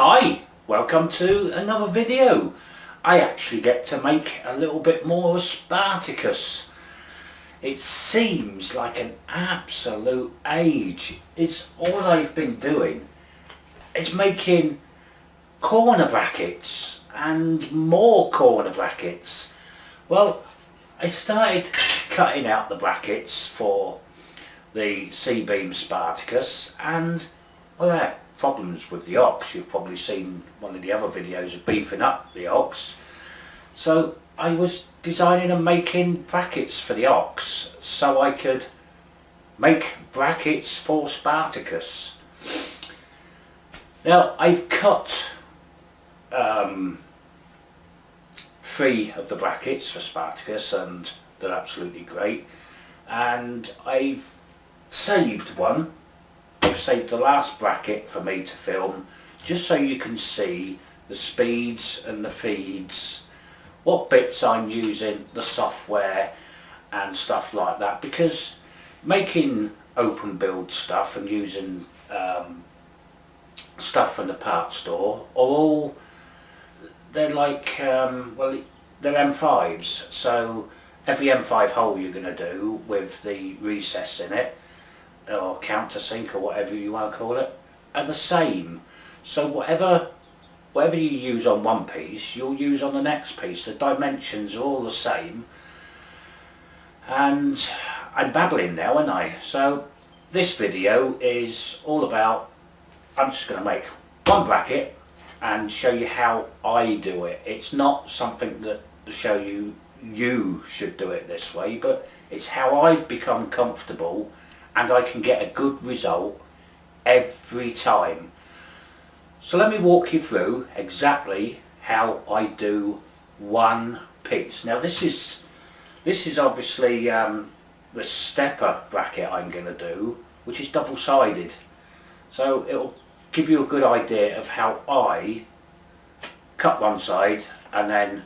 Hi, welcome to another video. I actually get to make a little bit more of Spartacus. It seems like an absolute age. It's all I've been doing is making corner brackets and more corner brackets. Well, I started cutting out the brackets for the C-beam Spartacus, and well, I had problems with the ox. You've probably seen one of the other videos of beefing up the ox. So I was designing and making brackets for the ox so I could make brackets for Spartacus. Now I've cut 3 of the brackets for Spartacus and they're absolutely great, and I've saved one. I've saved the last bracket for me to film just so you can see the speeds and the feeds, what bits I'm using, the software and stuff like that, because making open build stuff and using stuff from the part store are all, they're like, well, they're M5s, so every M5 hole you're going to do with the recess in it, or countersink, or whatever you want to call it, are the same. So whatever you use on one piece, you'll use on the next piece. The dimensions are all the same. And I'm babbling now, aren't I? So this video is all about, I'm just going to make one bracket and show you how I do it. It's not something that to show you should do it this way, but it's how I've become comfortable and I can get a good result every time. So let me walk you through exactly how I do one piece. Now this is obviously the stepper bracket I'm going to do, which is double-sided. So it'll give you a good idea of how I cut one side and then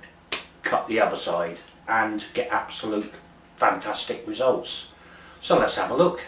cut the other side and get absolute fantastic results. So let's have a look.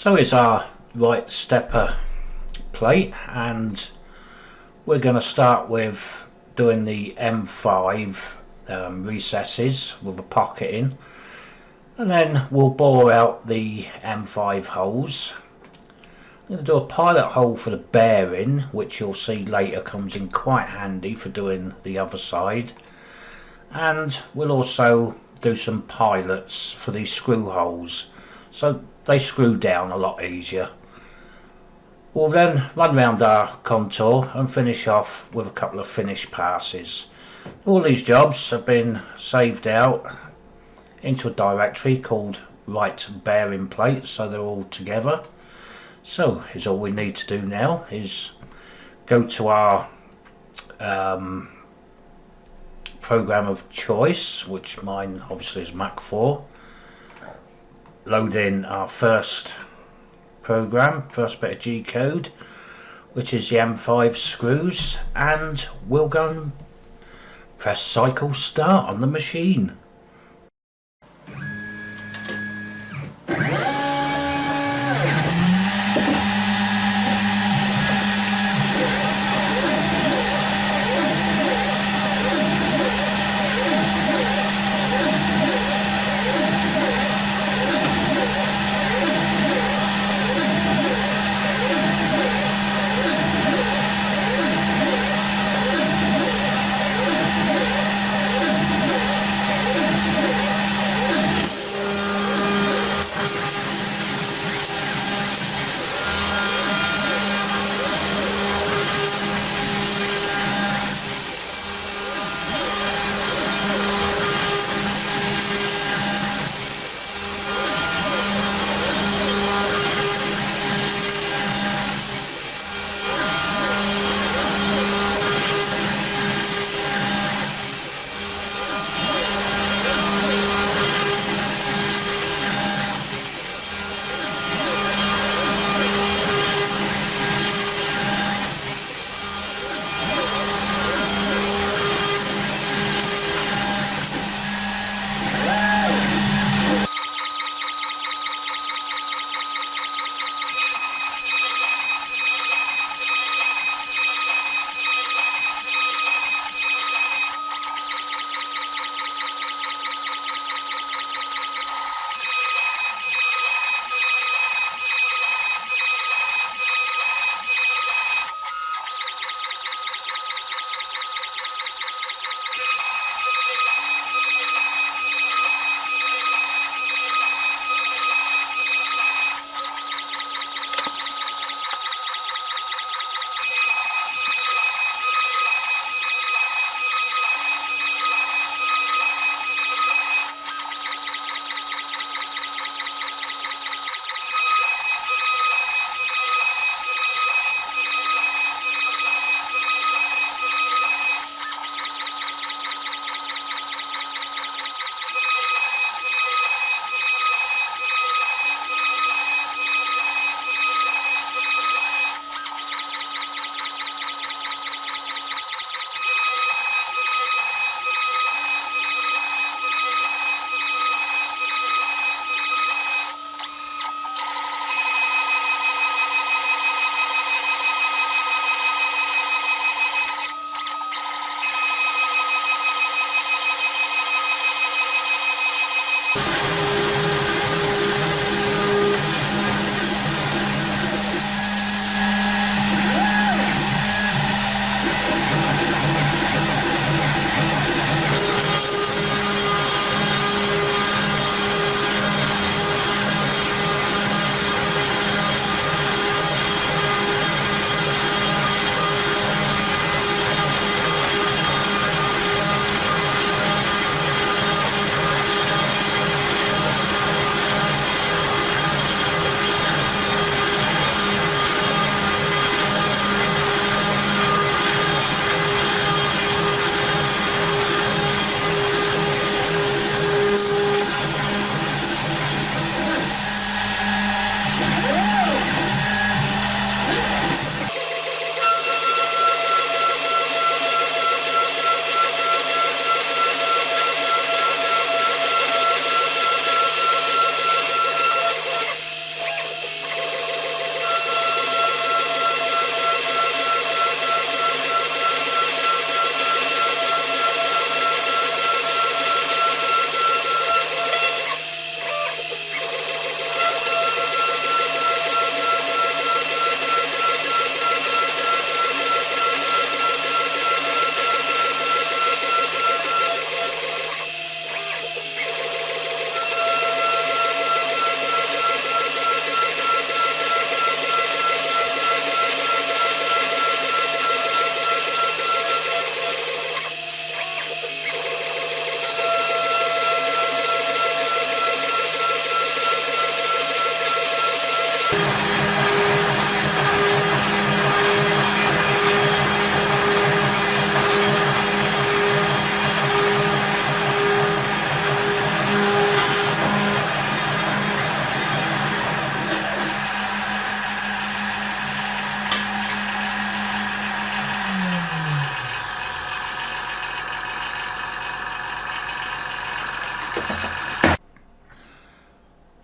So it's our right stepper plate, and we're going to start with doing the M5 recesses with a pocket in, and then we'll bore out the M5 holes. I'm going to do a pilot hole for the bearing, which you'll see later comes in quite handy for doing the other side, and we'll also do some pilots for these screw holes so they screw down a lot easier. We'll then run round our contour and finish off with a couple of finish passes. All these jobs have been saved out into a directory called right bearing plates, so they're all together. So here's all we need to do now is go to our program of choice, which mine obviously is Mac 4. Load in our first program, first bit of G code, which is the M5 screws, and we'll go and press cycle start on the machine.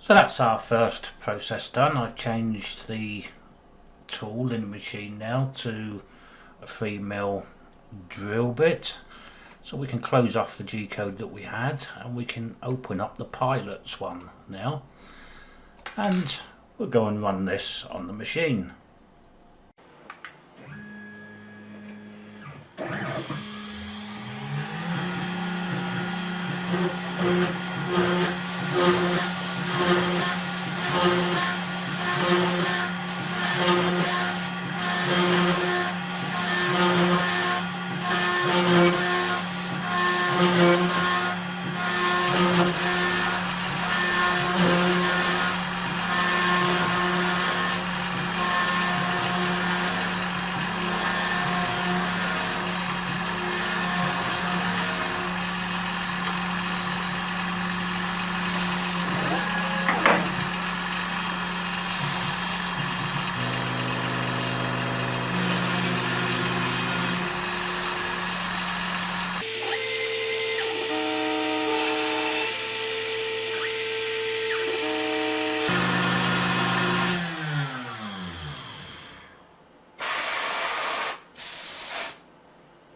So that's our first process done. I've changed the tool in the machine now to a 3mm drill bit, so we can close off the G-code that we had and we can open up the pilot's one now, and we'll go and run this on the machine.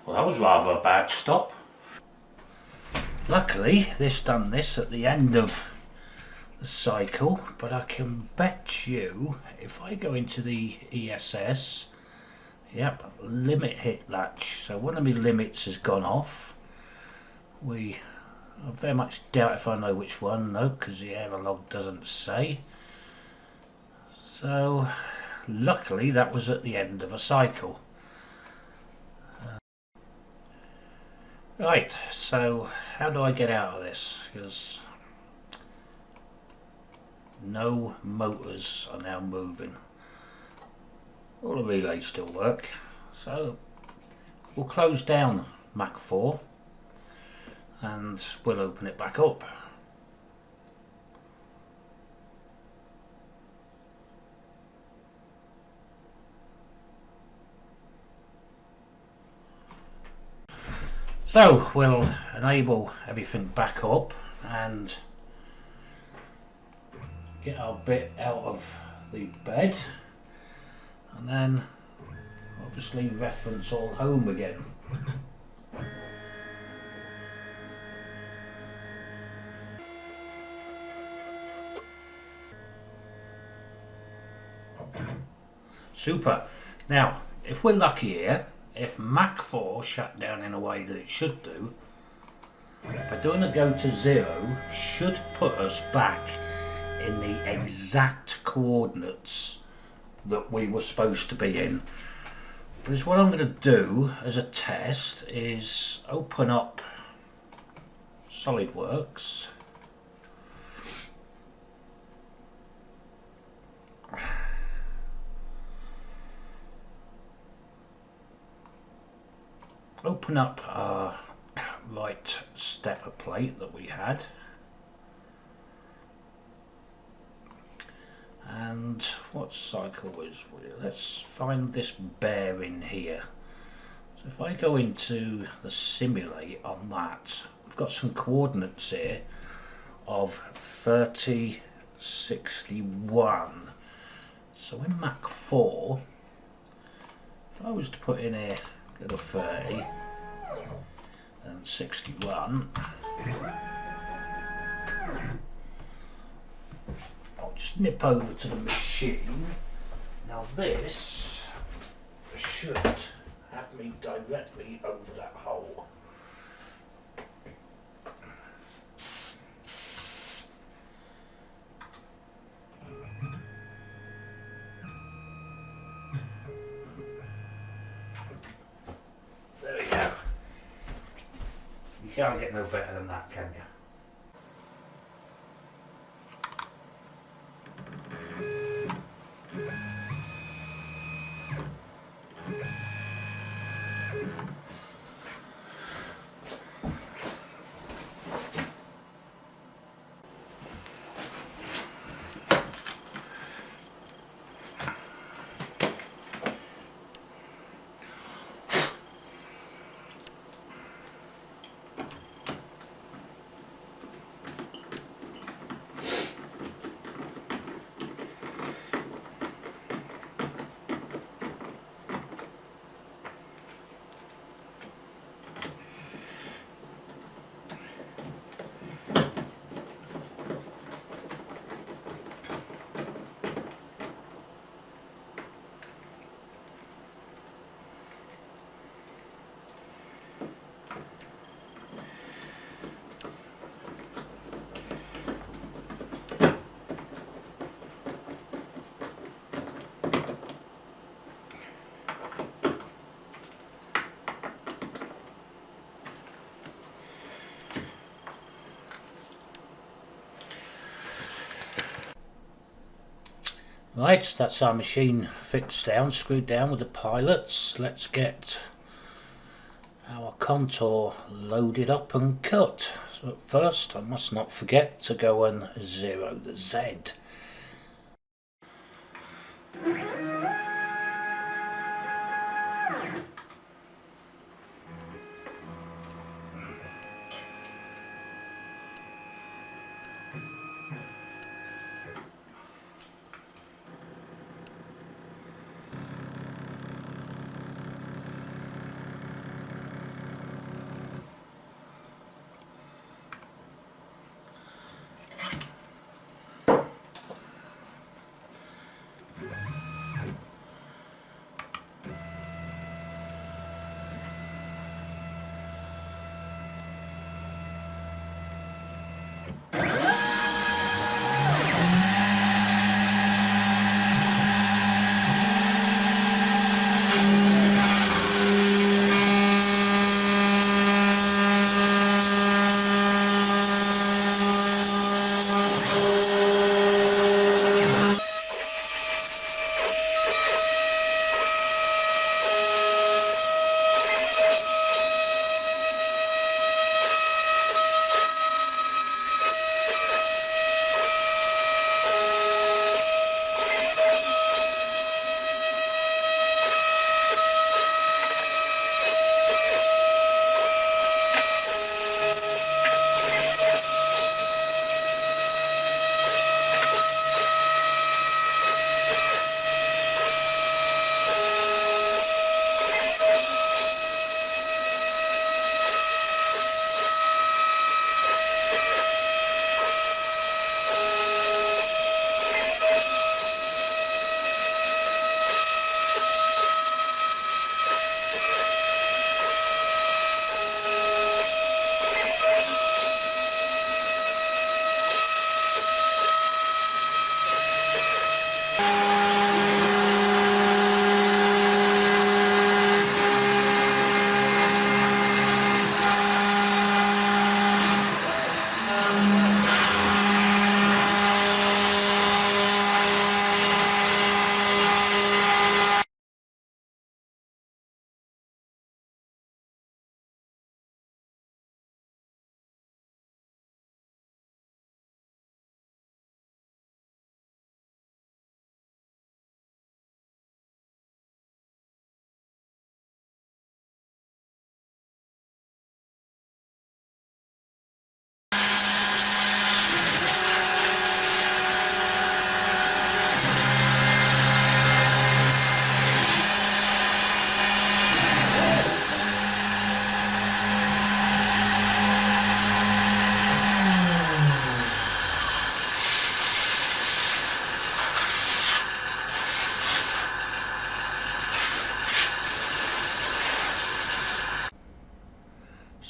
Well, that was rather a bad stop. Luckily, this done this at the end of the cycle, but I can bet you if I go into the ESS, yep, limit hit latch, so one of my limits has gone off. I very much doubt if I know which one, no, because the error log doesn't say. So luckily that was at the end of a cycle. Right, so how do I get out of this? Because no motors are now moving. All the relays still work. So we'll close down Mach 4 and we'll open it back up. So we'll enable everything back up and get our bit out of the bed, and then obviously reference all home again. Super. Now if we're lucky here, if Mach 4 shut down in a way that it should do, by doing a go to 0 should put us back in the exact coordinates that we were supposed to be in. Because what I'm going to do as a test is open up SolidWorks, open up our right stepper plate that we had, and what cycle is we? Let's find this bearing here. So if I go into the simulate on that, we've got some coordinates here of 3061. So in Mach 4, if I was to put in here go to 30 and 61, I'll just nip over to the machine. Now this should have me directly over that hole. There we go. You can't get no better than that, can you? Right, that's our machine fixed down, screwed down with the pilots. Let's get our contour loaded up and cut. So at first I must not forget to go and zero the Z.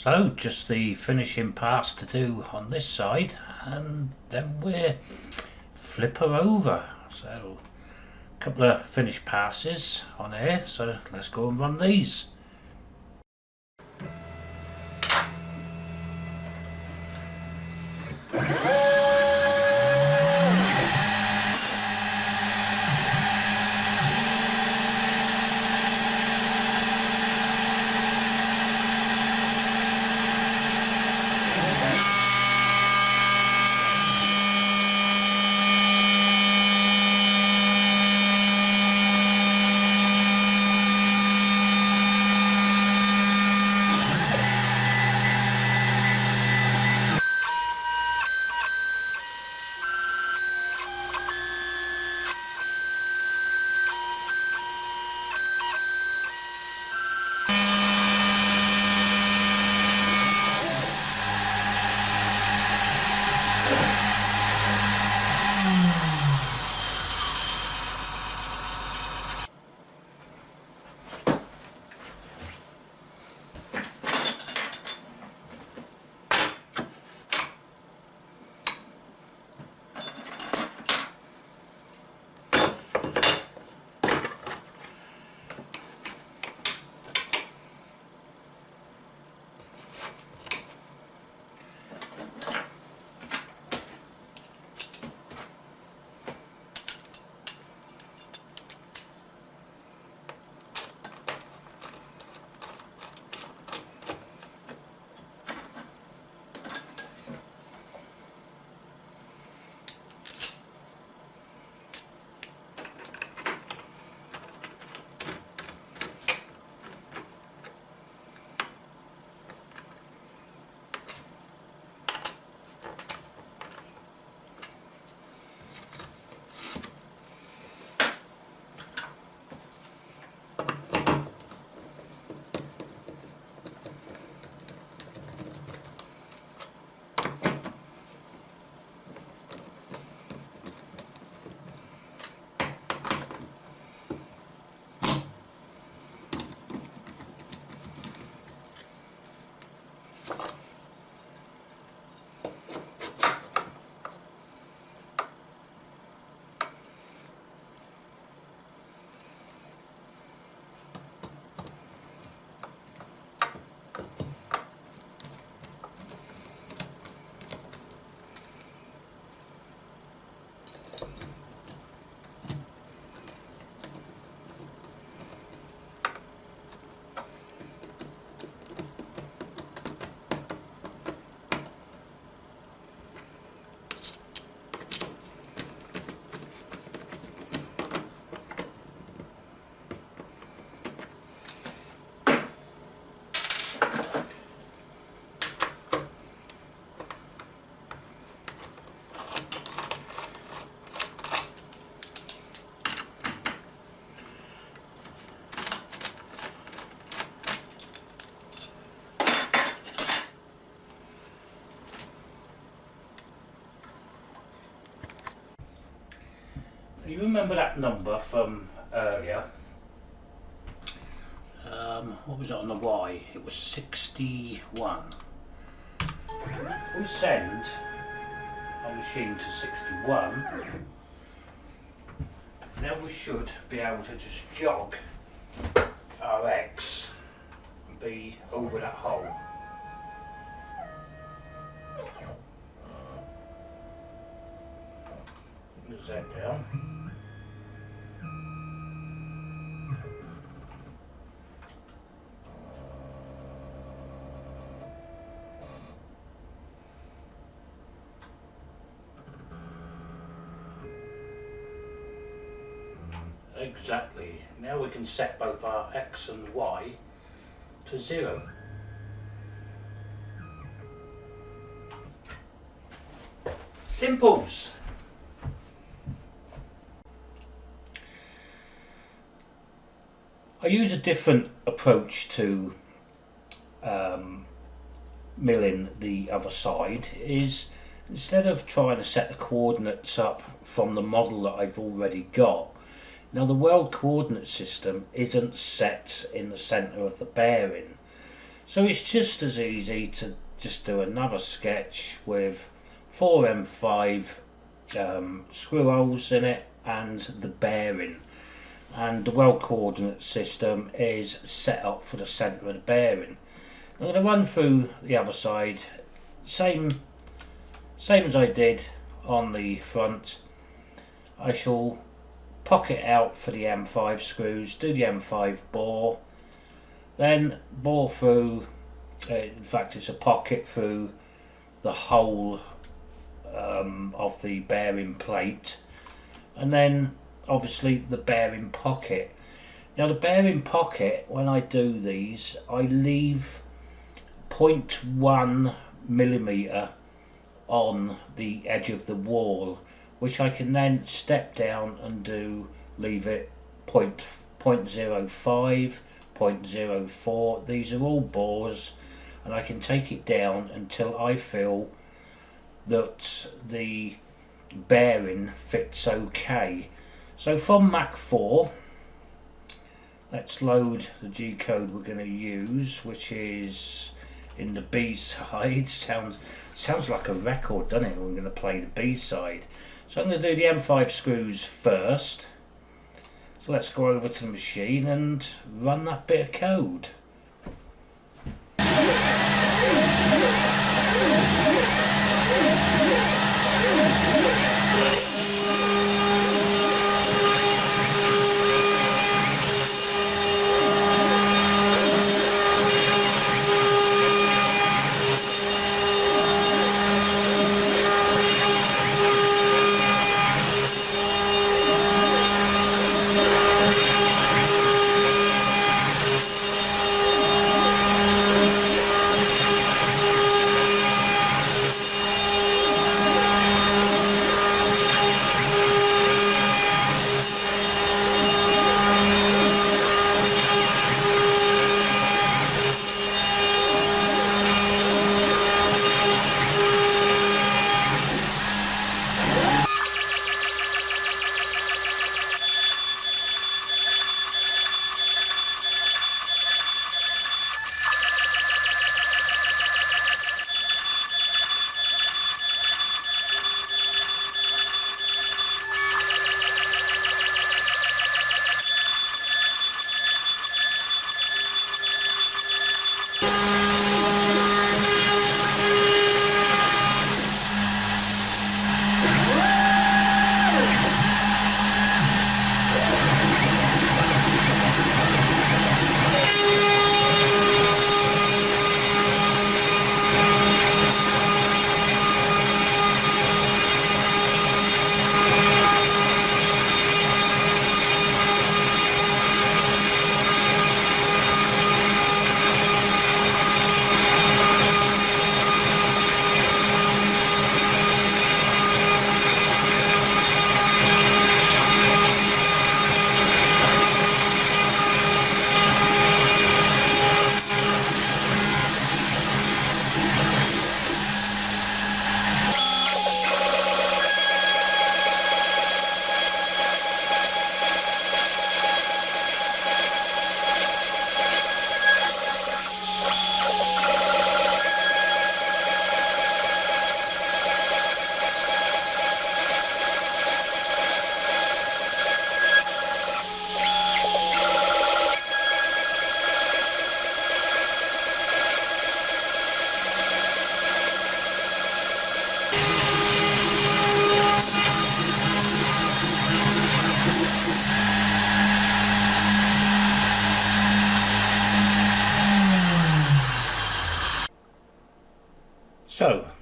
So just the finishing pass to do on this side, and then we're flip her over. So a couple of finished passes on here, so let's go and run these. You remember that number from earlier? What was it on the Y? It was 61. If we send our machine to 61, now we should be able to just jog our X and be over that hole. Put the Z down. Exactly. Now we can set both our X and Y to 0. Simples. I use a different approach to milling the other side. Is instead of trying to set the coordinates up from the model that I've already got. Now the world coordinate system isn't set in the centre of the bearing, so it's just as easy to just do another sketch with 4 M5 screw holes in it and the bearing, and the world coordinate system is set up for the centre of the bearing. I'm going to run through the other side, same as I did on the front. I shall pocket out for the M5 screws, do the M5 bore, then bore through, in fact it's a pocket through the hole of the bearing plate, and then obviously the bearing pocket. Now the bearing pocket, when I do these, I leave 0.1 millimetre on the edge of the wall, which I can then step down and leave it 0.05, 0.04. These are all bores, and I can take it down until I feel that the bearing fits okay. So from Mach 4, let's load the G code we're going to use, which is in the B side. Sounds like a record, doesn't it? We're going to play the B side. So I'm going to do the M5 screws first. So let's go over to the machine and run that bit of code.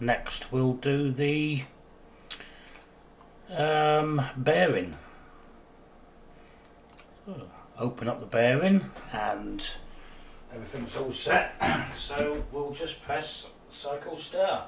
next we'll do the bearing. So, open up the bearing and everything's all set, so we'll just press cycle start.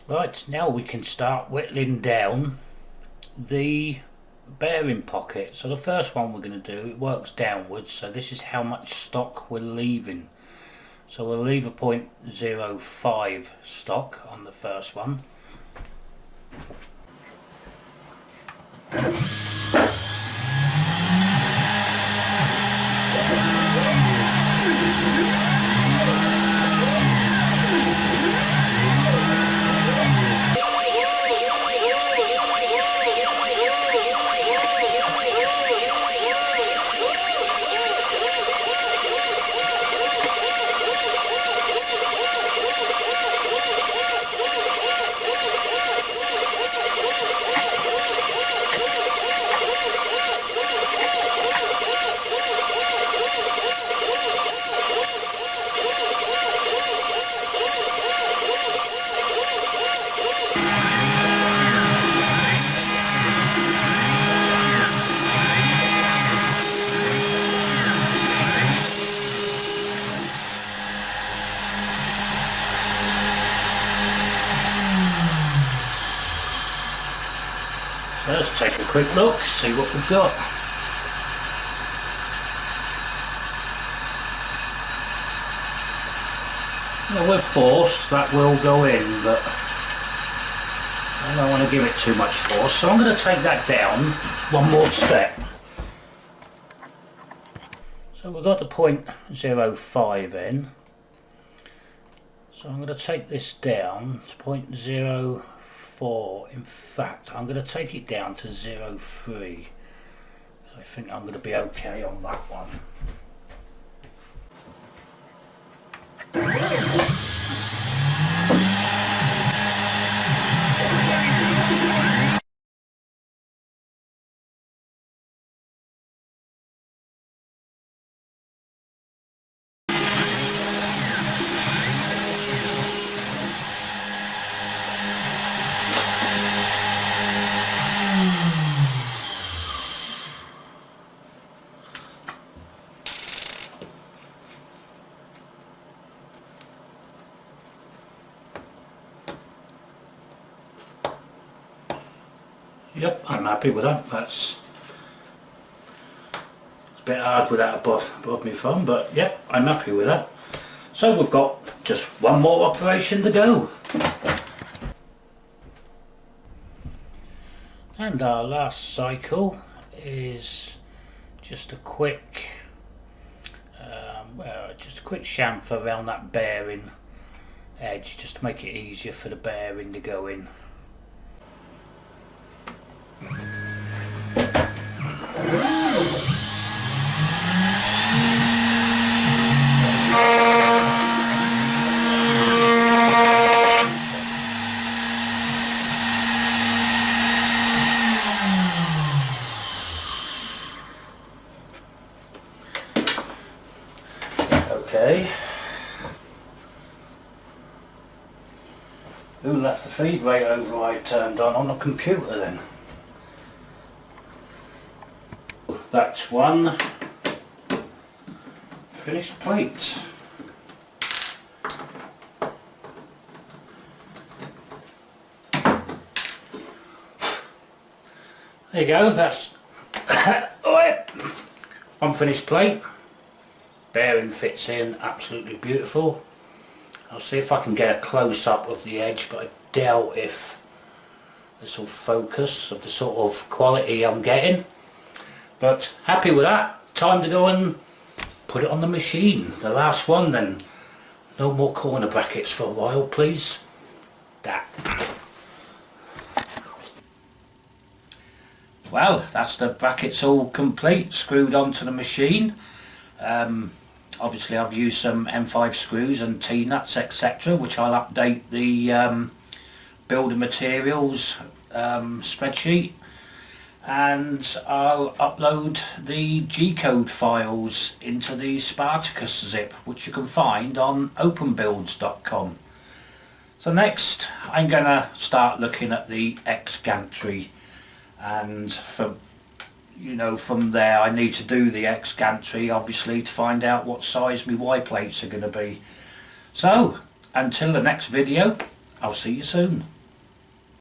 Right, now we can start whittling down the bearing pocket. So the first one we're going to do, it works downwards, so this is how much stock we're leaving. So we'll leave a 0.05 stock on the first one. So let's take a quick look, see what we've got. Now with force that will go in, but I don't want to give it too much force, so I'm going to take that down one more step. So we've got the 0.05 in, so I'm going to take this down to 0.04. In fact, I'm going to take it down to 0.3. So I think I'm going to be okay on that one. Yep, I'm happy with that. That's a bit hard with that above my thumb, but yep, I'm happy with that. So we've got just one more operation to go. And our last cycle is just a quick chamfer around that bearing edge, just to make it easier for the bearing to go in. Okay. Who left the feed rate override turned on the computer then? That's one finished plate. There you go, that's unfinished plate. Bearing fits in absolutely beautiful. I'll see if I can get a close-up of the edge, but I doubt if this will focus of the sort of quality I'm getting. But happy with that. Time to go and put it on the machine. The last one then. No more corner brackets for a while, please. That. Well, that's the brackets all complete, screwed onto the machine. Obviously I've used some M5 screws and T-nuts, etc., which I'll update the builder materials spreadsheet, and I'll upload the G-code files into the Spartacus zip, which you can find on openbuilds.com. So next I'm going to start looking at the X gantry, and from there I need to do the X gantry obviously to find out what size my Y plates are going to be. So until the next video, I'll see you soon.